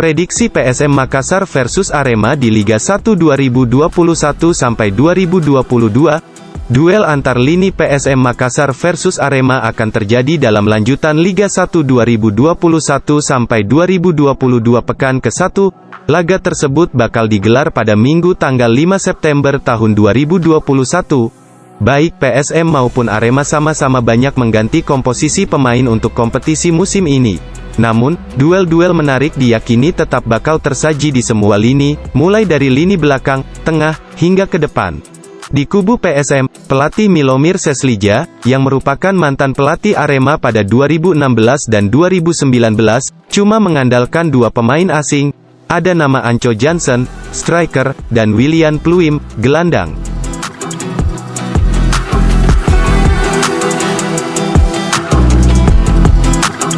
Prediksi PSM Makassar versus Arema di Liga 1 2021-2022. Duel antar lini PSM Makassar versus Arema akan terjadi dalam lanjutan Liga 1 2021-2022 pekan ke-1. Laga tersebut bakal digelar pada Minggu tanggal 5 September tahun 2021. Baik PSM maupun Arema sama-sama banyak mengganti komposisi pemain untuk kompetisi musim ini. Namun, duel-duel menarik diyakini tetap bakal tersaji di semua lini, mulai dari lini belakang, tengah, hingga ke depan. Di kubu PSM, pelatih Milomir Seslija, yang merupakan mantan pelatih Arema pada 2016 dan 2019, cuma mengandalkan dua pemain asing. Ada nama Anco Jansen, striker, dan William Pluim, gelandang.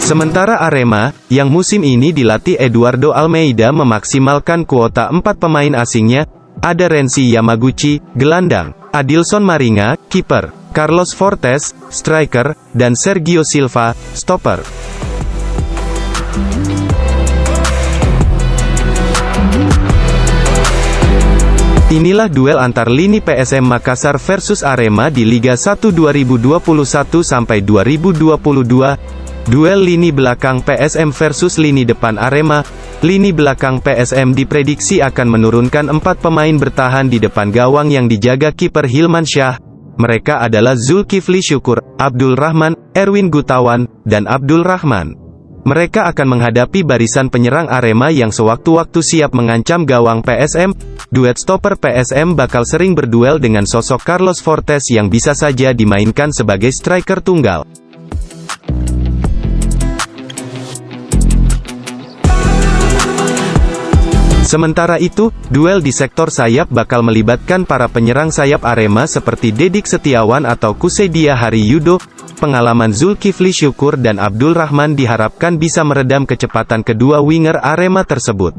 Sementara Arema, yang musim ini dilatih Eduardo Almeida memaksimalkan kuota 4 pemain asingnya. Ada Renzi Yamaguchi, gelandang, Adilson Maringa, kiper, Carlos Fortes, striker, dan Sergio Silva, stopper. Inilah duel antar lini PSM Makassar versus Arema di Liga 1 2021-2022. Duel lini belakang PSM versus lini depan Arema. Lini belakang PSM diprediksi akan menurunkan 4 pemain bertahan di depan gawang yang dijaga kiper Hilman Syah. Mereka adalah Zulkifli Syukur, Abdul Rahman, Erwin Gutawan, dan Abdul Rahman. Mereka akan menghadapi barisan penyerang Arema yang sewaktu-waktu siap mengancam gawang PSM. Duet stopper PSM bakal sering berduel dengan sosok Carlos Fortes yang bisa saja dimainkan sebagai striker tunggal. Sementara itu, duel di sektor sayap bakal melibatkan para penyerang sayap Arema seperti Dedik Setiawan atau Kuseidia Hariyudo. Pengalaman Zulkifli Syukur dan Abdul Rahman diharapkan bisa meredam kecepatan kedua winger Arema tersebut.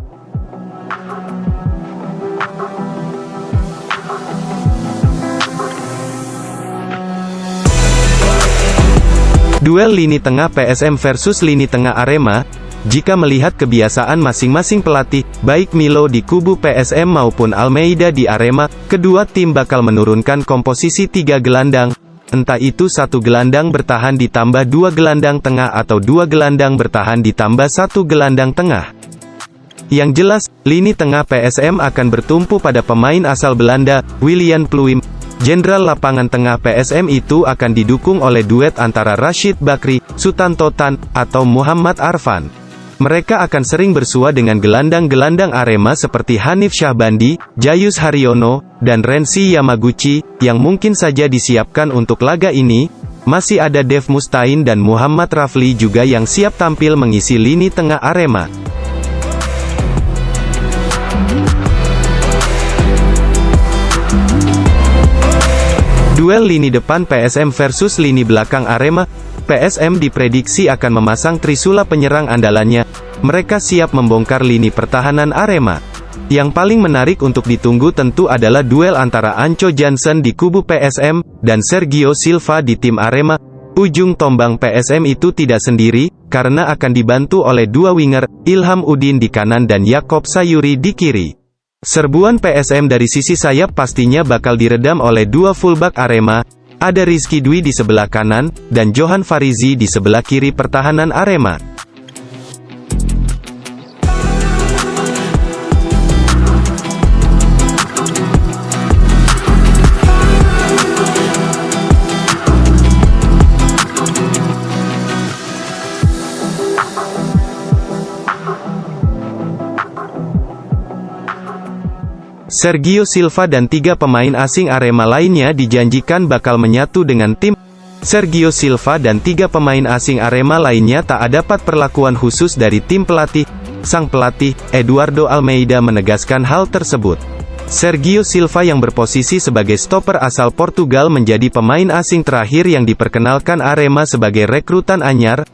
Duel lini tengah PSM versus lini tengah Arema. Jika melihat kebiasaan masing-masing pelatih, baik Milo di kubu PSM maupun Almeida di Arema, kedua tim bakal menurunkan komposisi 3 gelandang. Entah itu 1 gelandang bertahan ditambah 2 gelandang tengah atau 2 gelandang bertahan ditambah 1 gelandang tengah. Yang jelas, lini tengah PSM akan bertumpu pada pemain asal Belanda, William Pluim. Jenderal lapangan tengah PSM itu akan didukung oleh duet antara Rashid Bakri, Sutanto Tan, atau Muhammad Arfan. Mereka akan sering bersua dengan gelandang-gelandang Arema seperti Hanif Syahbandi, Jayus Haryono, dan Renzi Yamaguchi, yang mungkin saja disiapkan untuk laga ini. Masih ada Dev Mustain dan Muhammad Rafli juga yang siap tampil mengisi lini tengah Arema. Duel lini depan PSM versus lini belakang Arema. PSM diprediksi akan memasang trisula penyerang andalannya. Mereka siap membongkar lini pertahanan Arema. Yang paling menarik untuk ditunggu tentu adalah duel antara Anco Jansen di kubu PSM, dan Sergio Silva di tim Arema. Ujung tombang PSM itu tidak sendiri, karena akan dibantu oleh 2 winger, Ilham Udin di kanan dan Yakob Sayuri di kiri. Serbuan PSM dari sisi sayap pastinya bakal diredam oleh 2 fullback Arema. Ada Rizky Dwi di sebelah kanan, dan Johan Farizi di sebelah kiri pertahanan Arema. Sergio Silva dan 3 pemain asing Arema lainnya dijanjikan bakal menyatu dengan tim. Sergio Silva dan 3 pemain asing Arema lainnya tak dapat perlakuan khusus dari tim pelatih. Sang pelatih, Eduardo Almeida menegaskan hal tersebut. Sergio Silva yang berposisi sebagai stopper asal Portugal menjadi pemain asing terakhir yang diperkenalkan Arema sebagai rekrutan anyar.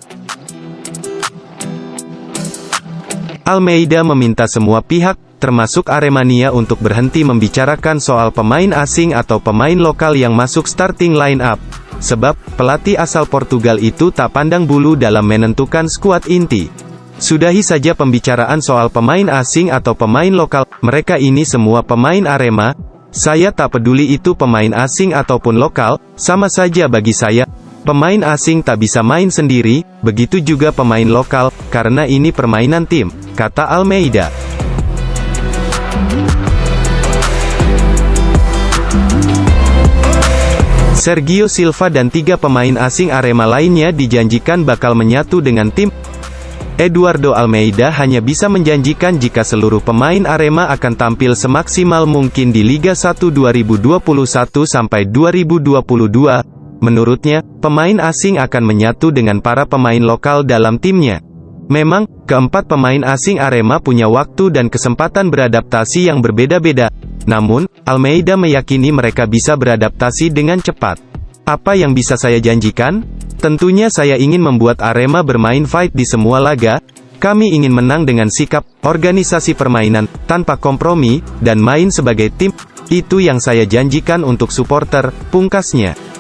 Almeida meminta semua pihak, termasuk Aremania, untuk berhenti membicarakan soal pemain asing atau pemain lokal yang masuk starting line up. Sebab, pelatih asal Portugal itu tak pandang bulu dalam menentukan skuad inti. Sudahi saja pembicaraan soal pemain asing atau pemain lokal, mereka ini semua pemain Arema. Saya tak peduli itu pemain asing ataupun lokal, sama saja bagi saya. Pemain asing tak bisa main sendiri, begitu juga pemain lokal, karena ini permainan tim, kata Almeida. Sergio Silva dan 3 pemain asing Arema lainnya dijanjikan bakal menyatu dengan tim. Eduardo Almeida hanya bisa menjanjikan jika seluruh pemain Arema akan tampil semaksimal mungkin di Liga 1 2021 sampai 2022. Menurutnya, pemain asing akan menyatu dengan para pemain lokal dalam timnya. Memang, keempat pemain asing Arema punya waktu dan kesempatan beradaptasi yang berbeda-beda. Namun, Almeida meyakini mereka bisa beradaptasi dengan cepat. Apa yang bisa saya janjikan? Tentunya saya ingin membuat Arema bermain fight di semua laga. Kami ingin menang dengan sikap, organisasi permainan, tanpa kompromi, dan main sebagai tim. Itu yang saya janjikan untuk supporter, pungkasnya.